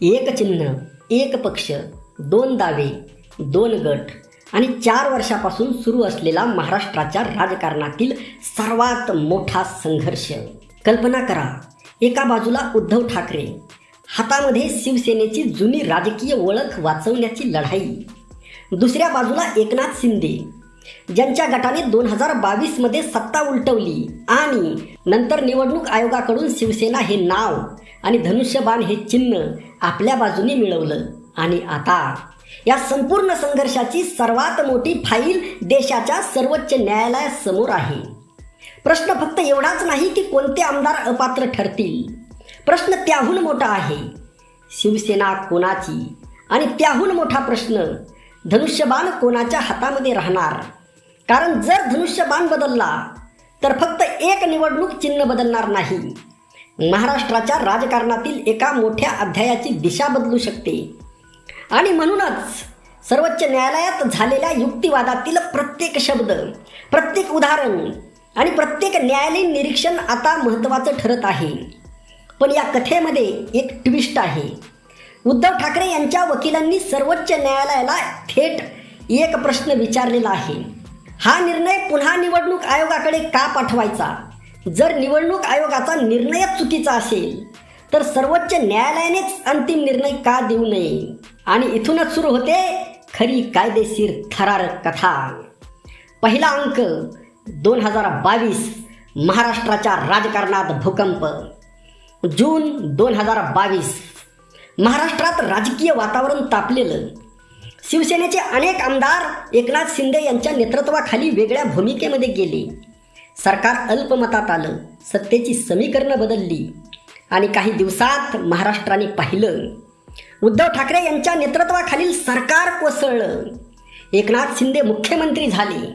एक चिन्ह, एक पक्ष, दोन दावे, दोन गट आणि 4 वर्षापासून सुरू असलेला महाराष्ट्राच्या राजकारणातील सर्वात मोठा संघर्ष. कल्पना करा, एका बाजूला उद्धव ठाकरे, हातामध्ये शिवसेनेची जुनी राजकीय ओळख वाचवण्याची लढाई. दुसऱ्या बाजूला एकनाथ शिंदे, ज्यांच्या गटाने 2022मध्ये सत्ता उलटवली आणि नंतर निवडणूक आयोगाकडून शिवसेना हे नाव आणि धनुष्यबाण हे चिन्ह आपल्या बाजूने मिळवलं. आणि आता या संपूर्ण संघर्षाची सर्वात मोठी फाईल देशाच्या सर्वोच्च न्यायालयासमोर आहे. प्रश्न फक्त एवढाच नाही की कोणते आमदार अपात्र ठरतील. प्रश्न त्याहून मोठा आहे, शिवसेना कोणाची? आणि त्याहून मोठा प्रश्न, धनुष्यबाण कोणाच्या हातामध्ये राहणार? कारण जर धनुष्यबाण बदलला तर फक्त एक निवडणूक चिन्ह बदलणार नाही, महाराष्ट्राच्या राजकारणातील एका मोठ्या अध्यायाची दिशा बदलू शकते. आणि म्हणूनच सर्वोच्च न्यायालयात झालेल्या युक्तिवादातील प्रत्येक शब्द, प्रत्येक उदाहरण आणि प्रत्येक न्यायालयीन निरीक्षण आता महत्त्वाचं ठरत आहे. पण या कथेमध्ये एक ट्विस्ट आहे. उद्धव ठाकरे यांच्या वकिलांनी सर्वोच्च न्यायालयाला थेट एक प्रश्न विचारलेला आहे. हा निर्णय पुन्हा निवडणूक आयोगाकडे का पाठवायचा? जर निवडणूक आयोगाचा निर्णयच चुकीचा असेल तर सर्वोच्च न्यायालयानेच अंतिम निर्णय का देऊ नये? आणि इथूनच सुरू होते खरी कायदेशीर थरारक कथा. पहिला अंक, 2022, महाराष्ट्राच्या राजकारणात भूकंप. जून 2022, महाराष्ट्रात राजकीय वातावरण तापलेलं. शिवसेनेचे अनेक आमदार एकनाथ शिंदे यांच्या नेतृत्वाखाली वेगळ्या भूमिकेमध्ये गेले. सरकार अल्पमतात आलं, सत्तेची समीकरणं बदलली आणि काही दिवसात महाराष्ट्राने पाहिलं, उद्धव ठाकरे यांच्या नेतृत्वाखालील सरकार कोसळलं. एकनाथ शिंदे मुख्यमंत्री झाले.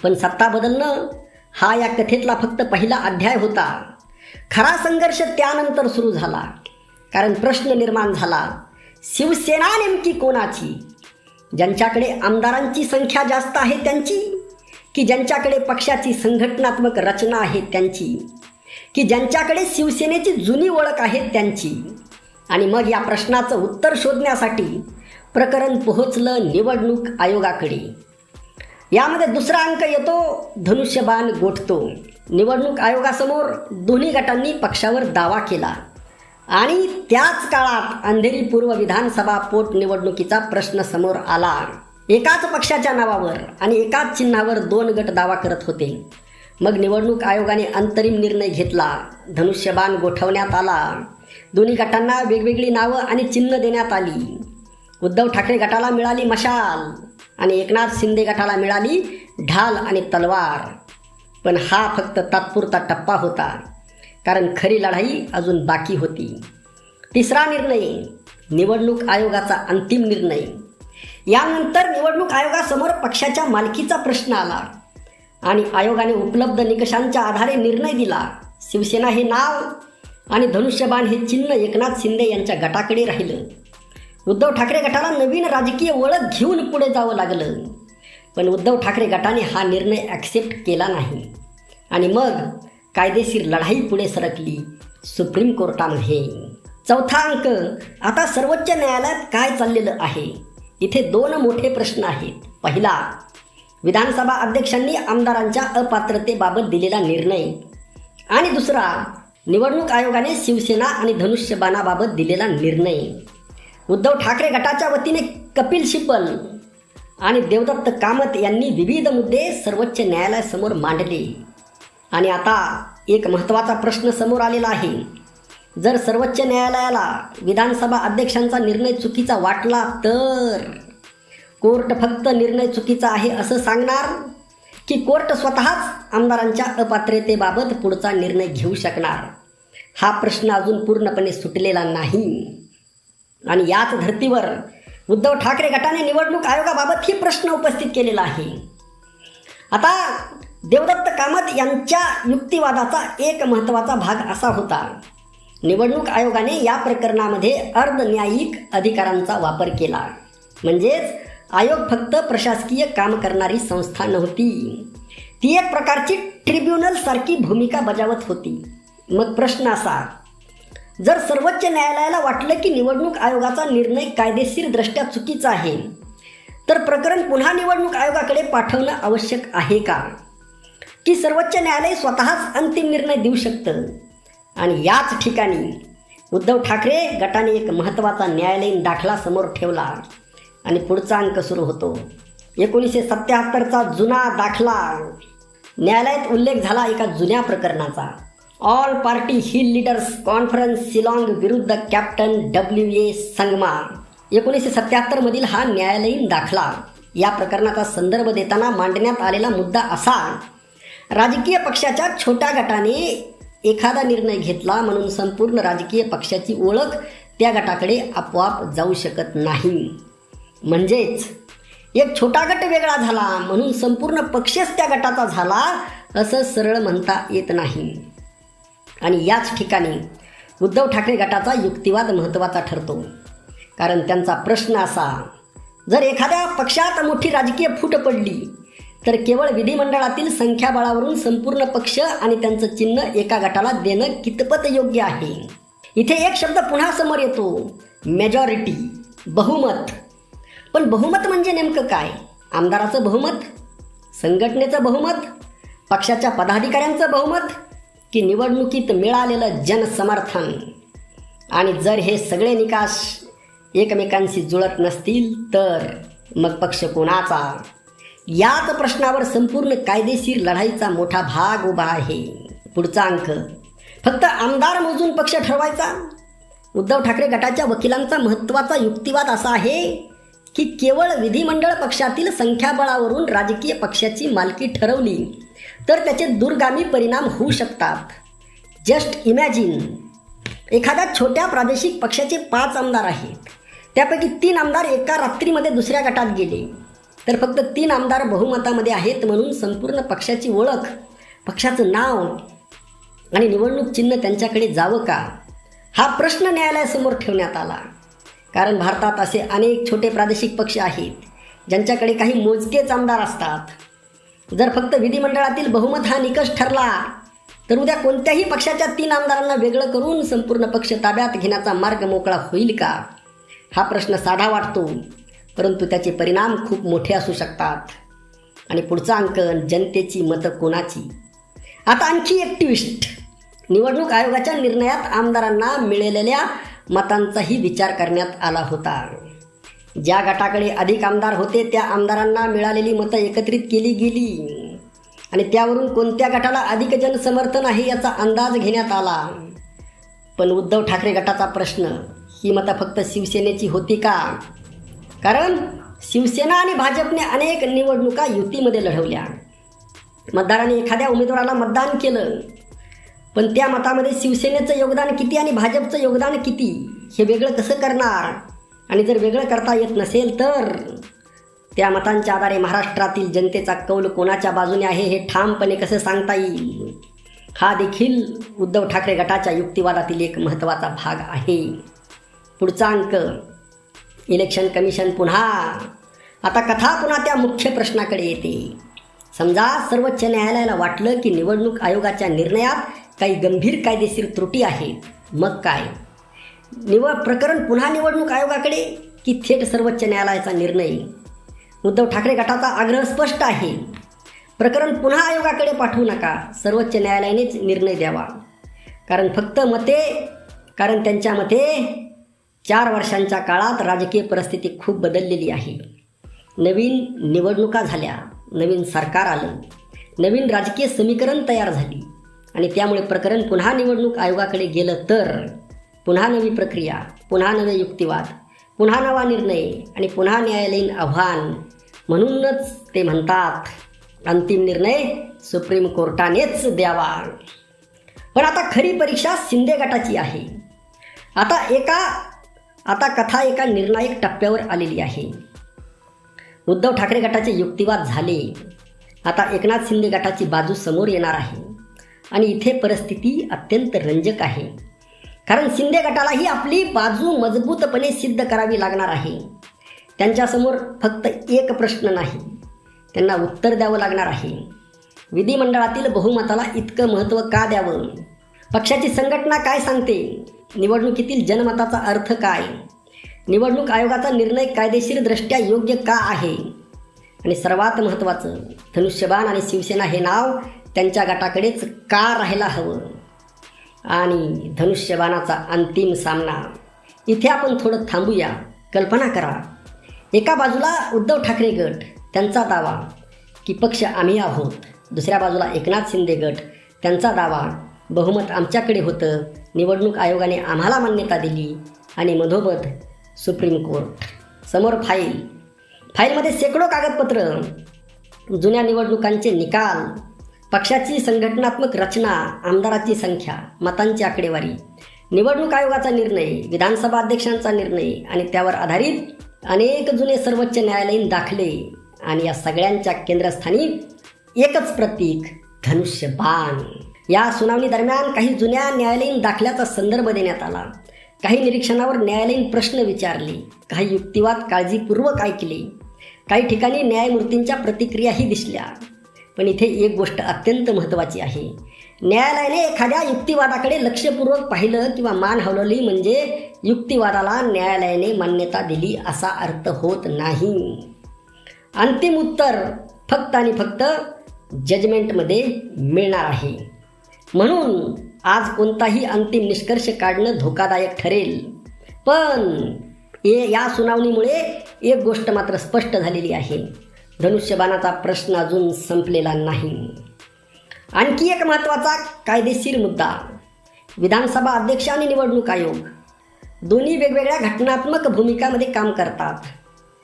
पण सत्ता बदलणं हा या कथेतला फक्त पहिला अध्याय होता. खरा संघर्ष त्यानंतर सुरू झाला. कारण प्रश्न निर्माण झाला, शिवसेना नेमकी कोणाची? ज्यांच्याकडे आमदारांची संख्या जास्त आहे त्यांची, की ज्यांच्याकडे पक्षाची संघटनात्मक रचना आहे त्यांची, की ज्यांच्याकडे शिवसेनेची जुनी ओळख आहे त्यांची? आणि मग या प्रश्नाचं उत्तर शोधण्यासाठी प्रकरण पोहोचलं निवडणूक आयोगाकडे. यामध्ये दुसरा अंक येतो, धनुष्यबाण गोठतो. निवडणूक आयोगासमोर दोन्ही गटांनी पक्षावर दावा केला आणि त्याच काळात अंधेरी पूर्व विधानसभा पोटनिवडणुकीचा प्रश्न समोर आला. एकाच पक्षाच्या नावावर आणि एकाच चिन्हावर 2 गट दावा करत होते. मग निवडणूक आयोगाने अंतरिम निर्णय घेतला. धनुष्यबाण गोठवण्यात आला. दोन्ही गटांना वेगवेगळी नावं आणि चिन्ह देण्यात आली. उद्धव ठाकरे गटाला मिळाली मशाल आणि एकनाथ शिंदे गटाला मिळाली ढाल आणि तलवार. पण हा फक्त तात्पुरता टप्पा होता, कारण खरी लढाई अजून बाकी होती. तिसरा निर्णय, निवडणूक आयोगाचा अंतिम निर्णय. यानंतर निवडणूक आयोगासमोर पक्षाच्या मालकीचा प्रश्न आला आणि आयोगाने उपलब्ध निकषांच्या आधारे निर्णय दिला. शिवसेना हे नाव आणि धनुष्यबाण हे चिन्ह एकनाथ शिंदे यांच्या गटाकडे राहिलं. उद्धव ठाकरे गटाला नवीन राजकीय ओळख घेऊन पुढे जावं लागलं. पण उद्धव ठाकरे गटाने हा निर्णय ॲक्सेप्ट केला नाही आणि मग कायदेशीर लढाई पुढे सरकली सुप्रीम कोर्टामध्ये. चौथा अंक, आता सर्वोच्च न्यायालयात काय चाललेलं आहे? इथे 2 मोठे प्रश्न आहेत. पहिला, विधानसभा अध्यक्षांनी आमदारांच्या अपात्रतेबाबत दिलेला निर्णय. आणि दुसरा, निवडणूक आयोगाने शिवसेना आणि धनुष्यबाणाबाबत दिलेला निर्णय. उद्धव ठाकरे गटाच्या वतीने कपिल सिब्बल आणि देवदत्त कामत यांनी विविध मुद्दे सर्वोच्च न्यायालयासमोर मांडले. आणि आता एक महत्त्वाचा प्रश्न समोर आलेला आहे. जर सर्वोच्च न्यायालयाला विधानसभा अध्यक्षांचा निर्णय चुकीचा वाटला तर कोर्ट फक्त निर्णय चुकीचा आहे असं सांगणार, की कोर्ट स्वतःच आमदारांच्या अपात्रतेबाबत पुढचा निर्णय घेऊ शकणार? हा प्रश्न अजून पूर्णपणे सुटलेला नाही. आणि याच धर्तीवर उद्धव ठाकरे गटाने निवडणूक आयोगाबाबत ही प्रश्न उपस्थित केलेला आहे. आता देवदत्त कामत यांच्या युक्तिवादाचा एक महत्त्वाचा भाग असा होता, निवडणूक आयोगाने या प्रकरणामध्ये अर्धन्यायिक अधिकारांचा वापर केला. म्हणजेच आयोग फक्त प्रशासकीय काम करणारी संस्था नव्हती, ती एक प्रकारची ट्रिब्युनल सारखी भूमिका बजावत होती. मग प्रश्न असा, जर सर्वोच्च न्यायालयाला वाटलं की निवडणूक आयोगाचा निर्णय कायदेशीरदृष्ट्या चुकीचा आहे, तर प्रकरण पुन्हा निवडणूक आयोगाकडे पाठवणं आवश्यक आहे का? की सर्वोच्च न्यायालय स्वतःच अंतिम निर्णय देऊ शकतं? आणि याच ठिकाणी उद्धव ठाकरे गटाने एक महत्त्वाचा न्यायालयीन दाखला समोर ठेवला आणि पुढचा अंक सुरू होतो. 1977चा जुना दाखला. न्यायालयात उल्लेख झाला एका जुन्या प्रकरणाचा. All party hill leaders conference Shillong विरुद्ध कॅप्टन W.A. संगमा. 1977मधील हा न्यायालयीन दाखला. या प्रकरणाचा संदर्भ देताना मांडण्यात आलेला मुद्दा असा: राजकीय पक्षाच्या छोट्या गटाने एखादा निर्णय घेतला म्हणून संपूर्ण राजकीय पक्षाची ओळख त्या गटाकडे आपोआप जाऊ शकत नाही. म्हणजेच एक छोटा गट वेगळा झाला म्हणून संपूर्ण पक्षच त्या गटाचा झाला असं सरळ म्हणता येत नाही. आणि याच ठिकाणी उद्धव ठाकरे गटाचा युक्तिवाद महत्त्वाचा ठरतो. कारण त्यांचा प्रश्न असा: जर एखाद्या पक्षात मोठी राजकीय फूट पडली तर केवळ विधिमंडळातील संख्याबळावरून संपूर्ण पक्ष आणि त्यांचं चिन्ह एका गटाला देणं कितपत योग्य आहे? इथे एक शब्द पुन्हा समोर येतो: मेजॉरिटी, बहुमत. पण बहुमत म्हणजे नेमकं काय? आमदाराचं बहुमत, संघटनेचं बहुमत, पक्षाच्या पदाधिकाऱ्यांचं बहुमत, की निवडणुकीत मिळालेलं जनसमर्थन? आणि जर हे सगळे निकाष एकमेकांशी जुळत नसतील तर मग पक्ष कोणाचा? याच प्रश्नावर संपूर्ण कायदेशीर लढाईचा मोठा भाग उभा आहे. पुढचा अंक: फक्त आमदार मोजून पक्ष ठरवायचा? उद्धव ठाकरे गटाच्या वकिलांचा महत्त्वाचा युक्तिवाद असा आहे की केवळ विधिमंडळ पक्षातील संख्याबळावरून राजकीय पक्षाची मालकी ठरवली तर त्याचे दूरगामी परिणाम होऊ शकतात. जस्ट इमॅजिन, एखाद्या छोट्या प्रादेशिक पक्षाचे 5 आमदार आहेत. त्यापैकी 3 आमदार एका रात्रीमध्ये दुसऱ्या गटात गेले तर फक्त 3 आमदार बहुमतामध्ये आहेत म्हणून संपूर्ण पक्षाची ओळख, पक्षाचं नाव आणि निवडणूक चिन्ह त्यांच्याकडे जावं का? हा प्रश्न न्यायालयासमोर ठेवण्यात आला. कारण भारतात असे अनेक छोटे प्रादेशिक पक्ष आहेत ज्यांच्याकडे काही मोजकेच आमदार असतात. जर फक्त विधिमंडळातील बहुमत हा निकष ठरला तर उद्या कोणत्याही पक्षाच्या 3 आमदारांना वेगळं करून संपूर्ण पक्ष ताब्यात घेण्याचा मार्ग मोकळा होईल का? हा प्रश्न साधा वाटतो, परंतु त्याचे परिणाम खूप मोठे असू शकतात. आणि पुढचा अंक: जनतेची मतं कोणाची? आता आणखी एक ट्विस्ट. निवडणूक आयोगाच्या निर्णयात आमदारांना मिळालेल्या मतांचाही विचार करण्यात आला होता. ज्या गटाकडे अधिक आमदार होते त्या आमदारांना मिळालेली मतं एकत्रित केली गेली आणि त्यावरून कोणत्या गटाला अधिक जनसमर्थन आहे याचा अंदाज घेण्यात आला. पण उद्धव ठाकरे गटाचा प्रश्न: ही मतं फक्त शिवसेनेची होती का? कारण शिवसेना आणि भाजपने अनेक निवडणुका युतीमध्ये लढवल्या. मतदारांनी एखाद्या उमेदवाराला मतदान केलं, पण त्या मतामध्ये शिवसेनेचं योगदान किती आणि भाजपचं योगदान किती हे वेगळं कसं करणार? आणि जर वेगळं करता येत नसेल तर त्या मतांच्या आधारे महाराष्ट्रातील जनतेचा कौल कोणाच्या बाजूने आहे हे ठामपणे कसं सांगता येईल? हा देखील उद्धव ठाकरे गटाच्या युक्तिवादातील एक महत्त्वाचा भाग आहे. पुढचा अंक: इलेक्शन कमिशन पुन्हा. आता कथा पुन्हा त्या मुख्य प्रश्नाकडे येते. समजा सर्वोच्च न्यायालयाला वाटलं की निवडणूक आयोगाच्या निर्णयात काही गंभीर कायदेशीर त्रुटी आहेत. मग काय? प्रकरण पुन्हा निवडणूक आयोगाकडे की थेट सर्वोच्च न्यायालयाचा निर्णय? उद्धव ठाकरे गटाचा आग्रह स्पष्ट आहे: प्रकरण पुन्हा आयोगाकडे पाठवू नका, सर्वोच्च न्यायालयानेच निर्णय द्यावा. कारण त्यांच्या मते 4 वर्षांच्या काळात राजकीय परिस्थिती खूप बदललेली आहे. नवीन निवडणुका झाल्या, नवीन सरकार आलं, नवीन राजकीय समीकरण तयार झाली आणि त्यामुळे प्रकरण पुन्हा निवडणूक आयोगाकडे गेलं तर पुन्हा नवी प्रक्रिया, पुन्हा नवे युक्तिवाद, पुन्हा नवा निर्णय आणि पुन्हा न्यायालयीन आव्हान. म्हणूनच ते म्हणतात अंतिम निर्णय सुप्रीम कोर्टानेच द्यावा. पण आता खरी परीक्षा शिंदे गटाची आहे. आता कथा एका निर्णायक टप्प्यावर आलेली आहे. उद्धव ठाकरे गटाचे युक्तिवाद झाले. आता एकनाथ शिंदे गटाची बाजू समोर येणार आहे आणि इथे परिस्थिती अत्यंत रंजक आहे. कारण शिंदे गटालाही आपली बाजू मजबूतपणे सिद्ध करावी लागणार आहे. त्यांच्यासमोर फक्त एक प्रश्न नाही, त्यांना उत्तर द्यावं लागणार आहे. विधिमंडळातील बहुमताला इतकं महत्त्व का द्यावं? पक्षाची संघटना काय सांगते? निवडणुकीतील जनमताचा अर्थ काय, निवडणूक आयोगाचा निर्णय कायदेशीरदृष्ट्या योग्य का आहे, आणि सर्वात महत्त्वाचं, धनुष्यबाण आणि शिवसेना हे नाव त्यांच्या गटाकडेच का राहायला हवं, आणि धनुष्यबाणाचा अंतिम सामना. इथे आपण थोडं थांबूया. कल्पना करा, एका बाजूला उद्धव ठाकरे गट, त्यांचा दावा की पक्ष आम्ही आहोत. दुसऱ्या बाजूला एकनाथ शिंदे गट, त्यांचा दावा बहुमत आमच्याकडे होतं, निवडणूक आयोगाने आम्हाला मान्यता दिली. आणि मधोमध सुप्रीम कोर्ट. समोर फाईलमध्ये शेकडो कागदपत्र, जुन्या निवडणुकांचे निकाल, पक्षाची संघटनात्मक रचना, आमदाराची संख्या, मतांची आकडेवारी, निवडणूक आयोगाचा निर्णय, विधानसभा अध्यक्षांचा निर्णय आणि त्यावर आधारित अनेक जुने सर्वोच्च न्यायालयीन दाखले. आणि या सगळ्यांच्या केंद्रस्थानी एकच प्रतीक, धनुष्यबाण. या सुनावणी दरम्यान काही जुन्या न्यायालयीन दाखल्याचा संदर्भ देण्यात आला, काही निरीक्षणावर न्यायालयीन प्रश्न विचारले, काही युक्तिवाद काळजीपूर्वक ऐकले, काही ठिकाणी न्यायमूर्तींच्या प्रतिक्रियाही दिसल्या. पण इथे एक गोष्ट अत्यंत महत्त्वाची आहे. न्यायालयाने एखाद्या युक्तिवादाकडे लक्षपूर्वक पाहिलं किंवा मान हलवली म्हणजे युक्तिवादाला न्यायालयाने मान्यता दिली असा अर्थ होत नाही. अंतिम उत्तर फक्त आणि फक्त जजमेंटमध्ये मिळणार आहे. म्हणून आज कोणताही अंतिम निष्कर्ष काढणं धोकादायक ठरेल. पण या सुनावणीमुळे एक गोष्ट मात्र स्पष्ट झालेली आहे, धनुष्यबाणाचा प्रश्न अजून संपलेला नाही. आणखी एक महत्त्वाचा कायदेशीर मुद्दा, विधानसभा अध्यक्ष आणि निवडणूक आयोग दोन्ही वेगवेगळ्या घटनात्मक भूमिकामध्ये काम करतात.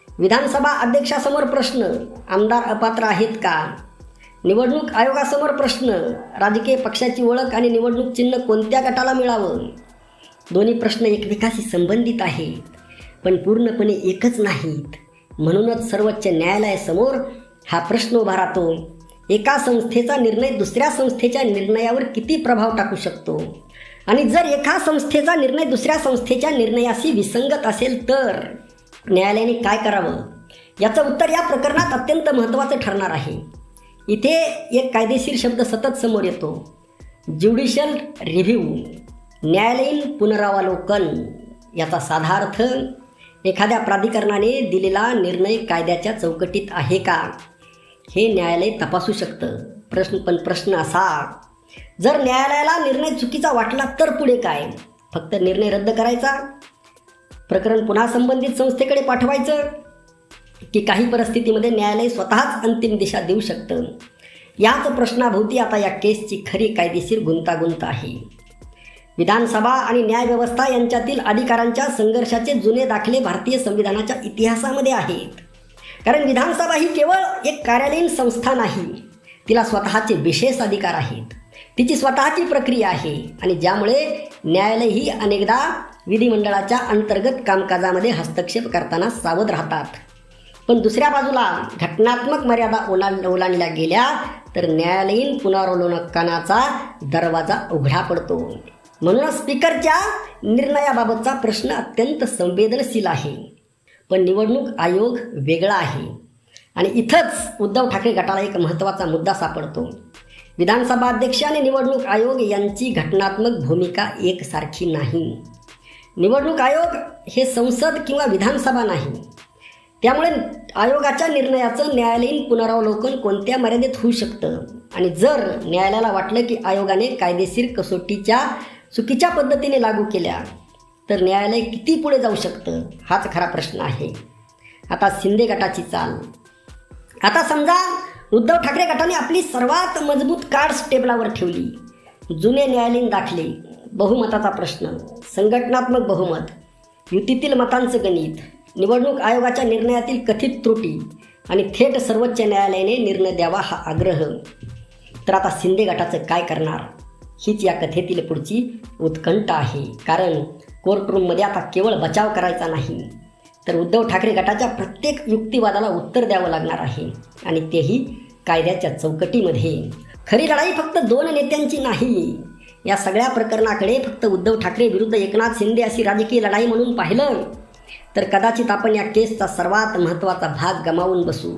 विधानसभा अध्यक्षासमोर प्रश्न, आमदार अपात्र आहेत का? निवडणूक आयोगासमोर प्रश्न, राजकीय पक्षाची ओळख आणि निवडणूक चिन्ह कोणत्या गटाला मिळावं? दोन्ही प्रश्न एकमेकाशी संबंधित आहेत, पण पूर्णपणे एकच नाहीत. म्हणूनच सर्वोच्च न्यायालयासमोर हा प्रश्न उभा राहतो, एका संस्थेचा निर्णय दुसऱ्या संस्थेच्या निर्णयावर किती प्रभाव टाकू शकतो? आणि जर एका संस्थेचा निर्णय दुसऱ्या संस्थेच्या निर्णयाशी विसंगत असेल तर न्यायालयाने काय करावं? याचं उत्तर या प्रकरणात अत्यंत महत्त्वाचं ठरणार आहे. इथे एक कायदेशीर शब्द सतत समोर येतो, ज्युडिशियल रिव्ह्यू, न्यायालयीन पुनरावलोकन. याचा साधा अर्थ, एखाद्या प्राधिकरणाने दिलेला निर्णय कायद्याच्या चौकटीत आहे का हे न्यायालय तपासू शकतं. प्रश्न असा, जर न्यायालयाला निर्णय चुकीचा वाटला तर पुढे काय? फक्त निर्णय रद्द करायचा, प्रकरण पुन्हा संबंधित संस्थेकडे पाठवायचं, की काही परिस्थितीमध्ये न्यायालय स्वतःच अंतिम दिशा देऊ शकतं? याच प्रश्नाभोवती आता या केसची खरी कायदेशीर गुंतागुंत आहे. विधानसभा आणि न्यायव्यवस्था यांच्यातील अधिकारांच्या संघर्षाचे जुने दाखले भारतीय संविधानाच्या इतिहासामध्ये आहेत. कारण विधानसभा ही केवळ एक कार्यालयीन संस्था नाही, तिला स्वतःचे विशेष अधिकार आहेत, तिची स्वतःची प्रक्रिया आहे, आणि ज्यामुळे न्यायालयही अनेकदा विधिमंडळाच्या अंतर्गत कामकाजामध्ये हस्तक्षेप करताना सावध राहतात. पण दुसऱ्या बाजूला घटनात्मक मर्यादा ओलांडल्या गेल्या तर न्यायालयीन पुनरावलोकनाचा दरवाजा उघडा पडतो. म्हणूनच स्पीकरच्या निर्णयाबाबतचा प्रश्न अत्यंत संवेदनशील आहे. पण निवडणूक आयोग वेगळा आहे, आणि इथंच उद्धव ठाकरे गटाला एक महत्त्वाचा मुद्दा सापडतो. विधानसभा अध्यक्ष आणि निवडणूक आयोग यांची घटनात्मक भूमिका एकसारखी नाही. निवडणूक आयोग हे संसद किंवा विधानसभा नाही, त्यामुळे आयोगाच्या निर्णयाचं न्यायालयीन पुनरावलोकन कोणत्या मर्यादेत होऊ शकतं. आणि जर न्यायालयाला वाटलं की आयोगाने कायदेशीर कसोटीच्या चुकीच्या पद्धतीने लागू केल्या तर न्यायालय किती पुढे जाऊ शकतं, हाच खरा प्रश्न आहे. आता शिंदे गटाची चाल. आता समजा उद्धव ठाकरे गटाने आपली सर्वात मजबूत कार्ड्स टेबलावर ठेवली. जुने न्यायालयीन दाखले, बहुमताचा प्रश्न, संघटनात्मक बहुमत, युतीतील मतांचं गणित, निवडणूक आयोगाच्या निर्णयातील कथित त्रुटी आणि थेट सर्वोच्च न्यायालयाने निर्णय द्यावा हा आग्रह. तर आता शिंदे गटाचं काय करणार, हीच या कथेतील पुढची उत्कंठा आहे. कारण कोर्टरूममध्ये आता केवळ बचाव करायचा नाही, तर उद्धव ठाकरे गटाच्या प्रत्येक युक्तिवादाला उत्तर द्यावं लागणार आहे, आणि तेही कायद्याच्या चौकटीमध्ये. खरी लढाई फक्त दोन नेत्यांची नाही. या सगळ्या प्रकरणाकडे फक्त उद्धव ठाकरे विरुद्ध एकनाथ शिंदे अशी राजकीय लढाई म्हणून पाहिलं तर कदाचित आपण या केसचा सर्वात महत्त्वाचा भाग गमावून बसू.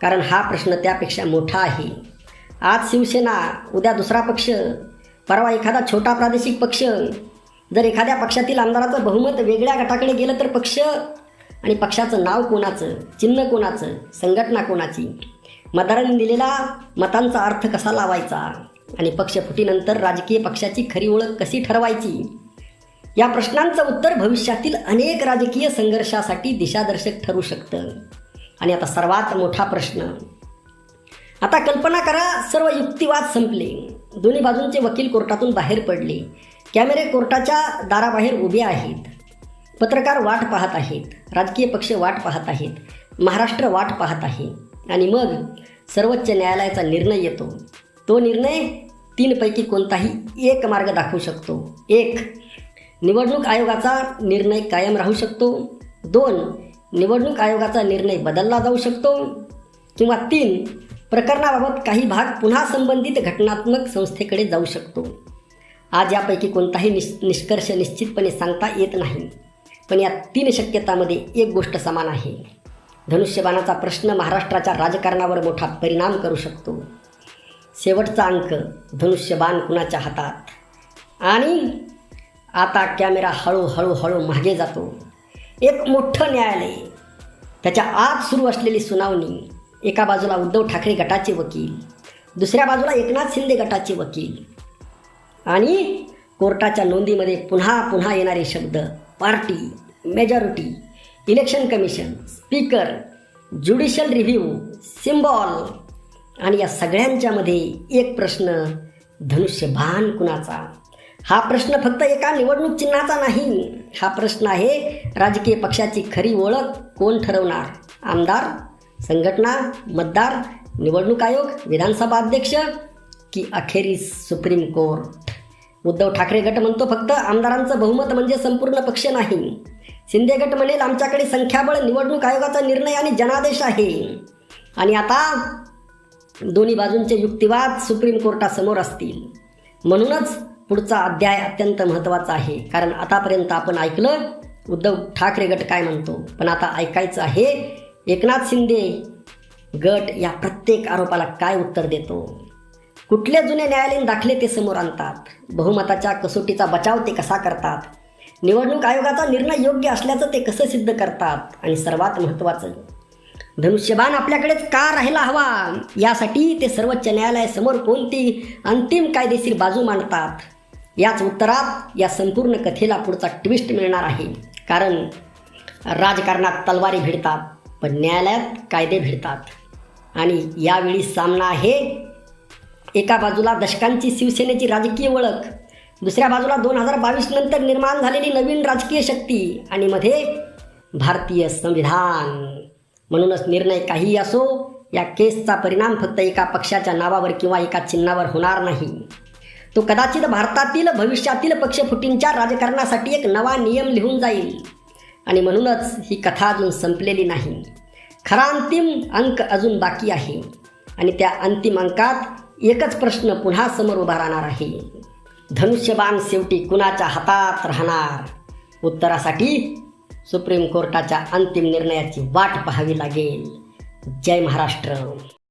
कारण हा प्रश्न त्यापेक्षा मोठा आहे. आज शिवसेना, उद्या दुसरा पक्ष, परवा एखादा छोटा प्रादेशिक पक्ष जर एखाद्या पक्षातील आमदाराचं बहुमत वेगळ्या गटाकडे गेलं तर पक्ष आणि पक्षाचं नाव कोणाचं, चिन्ह कोणाचं, संघटना कोणाची, मतदारांनी दिलेला मतांचा अर्थ कसा लावायचा आणि पक्षफुटीनंतर राजकीय पक्षाची खरी ओळख कशी ठरवायची, या प्रश्नांचं उत्तर भविष्यातील अनेक राजकीय संघर्षासाठी दिशादर्शक ठरू शकतं. आणि आता सर्वात मोठा प्रश्न, आता कल्पना करा सर्व युक्तिवाद संपले, दोन्ही बाजूंचे वकील कोर्टातून बाहेर पडले, कॅमेरे कोर्टाच्या दाराबाहेर उभे आहेत, पत्रकार वाट पाहत आहेत, राजकीय पक्ष वाट पाहत आहेत, महाराष्ट्र वाट पाहत आहे. आणि मग सर्वोच्च न्यायालयाचा निर्णय येतो. तो निर्णय 3 पैकी कोणताही एक मार्ग दाखवू शकतो. 1. निवडणूक आयोगाचा निर्णय कायम राहू शकतो. 2. निवडणूक आयोगाचा निर्णय बदलला जाऊ शकतो. किंवा 3. प्रकरणाबाबत काही भाग पुन्हा संबंधित घटनात्मक संस्थेकडे जाऊ शकतो. आज यापैकी कोणताही निष्कर्ष निश्चितपणे सांगता येत नाही, पण या 3 शक्यतामध्ये एक गोष्ट समान आहे. धनुष्यबाणाचा प्रश्न महाराष्ट्राच्या राजकारणावर मोठा परिणाम करू शकतो. शेवटचा अंक, धनुष्यबाण कुणाच्या हातात. आणि आता कॅमेरा हळूहळू मागे जातो. एक मोठं न्यायालय, त्याच्या आत सुरू असलेली सुनावणी, एका बाजूला उद्धव ठाकरे गटाचे वकील, दुसऱ्या बाजूला एकनाथ शिंदे गटाचे वकील, आणि कोर्टाच्या नोंदीमध्ये पुन्हा येणारे शब्द party, majority, election commission, speaker, judicial review, symbol. आणि या सगळ्यांच्यामध्ये एक प्रश्न, धनुष्यबाण कुणाचा. हा प्रश्न फक्त एका निवडणूक चिन्हाचा नाही, हा प्रश्न आहे राजकीय पक्षाची खरी ओळख कोण ठरवणार. आमदार, संघटना, मतदार, निवडणूक आयोग, विधानसभा अध्यक्ष की अखेरीस सुप्रीम कोर्ट. उद्धव ठाकरे गट म्हणतो फक्त आमदारांचं बहुमत म्हणजे संपूर्ण पक्ष नाही. शिंदे गट म्हणेल आमच्याकडे संख्याबळ, निवडणूक आयोगाचा निर्णय आणि जनादेश आहे. आणि आता दोन्ही बाजूंचे युक्तिवाद सुप्रीम कोर्टासमोर असतील. म्हणूनच पुढचा अध्याय अत्यंत महत्त्वाचा आहे, कारण आतापर्यंत आपण ऐकलं उद्धव ठाकरे गट काय म्हणतो, पण आता ऐकायचं आहे एकनाथ शिंदे गट या प्रत्येक आरोपाला काय उत्तर देतो. कुठले जुने न्यायालयीन दाखले ते समोर आणतात, बहुमताच्या कसोटीचा बचाव ते कसा करतात, निवडणूक आयोगाचा निर्णय योग्य असल्याचं ते कसं सिद्ध करतात, आणि सर्वात महत्त्वाचं धनुष्यबाण आपल्याकडेच का राहायला हवा, यासाठी ते सर्वोच्च न्यायालयासमोर कोणती अंतिम कायदेशीर बाजू मांडतात. याच उत्तरात या संपूर्ण कथेला पुढचा ट्विस्ट मिळणार आहे. कारण राजकारणात तलवारी भिडतात पण न्यायालयात कायदे भिडतात. आणि यावेळी सामना आहे एका बाजूला दशकांची शिवसेनेची राजकीय ओळख, दुसऱ्या बाजूला 2022 नंतर निर्माण झालेली नवीन राजकीय शक्ती, आणि मध्ये भारतीय संविधान. म्हणूनच निर्णय काहीही असो, या केसचा परिणाम फक्त एका पक्षाच्या नावावर किंवा एका चिन्हावर होणार नाही. तो कदाचित भारतातील भविष्यातील पक्षफुटींच्या राजकारणासाठी एक नवा नियम लिहून जाईल. आणि म्हणूनच ही कथा अजून संपलेली नाही. खरा अंतिम अंक अजून बाकी आहे, आणि त्या अंतिम अंकात एकच प्रश्न पुन्हा समोर उभा राहणार आहे. धनुष्यबाण शेवटी कुणाच्या हातात राहणार. उत्तरासाठी सुप्रीम कोर्टाच्या अंतिम निर्णयाची वाट पाहावी लागेल. जय महाराष्ट्र.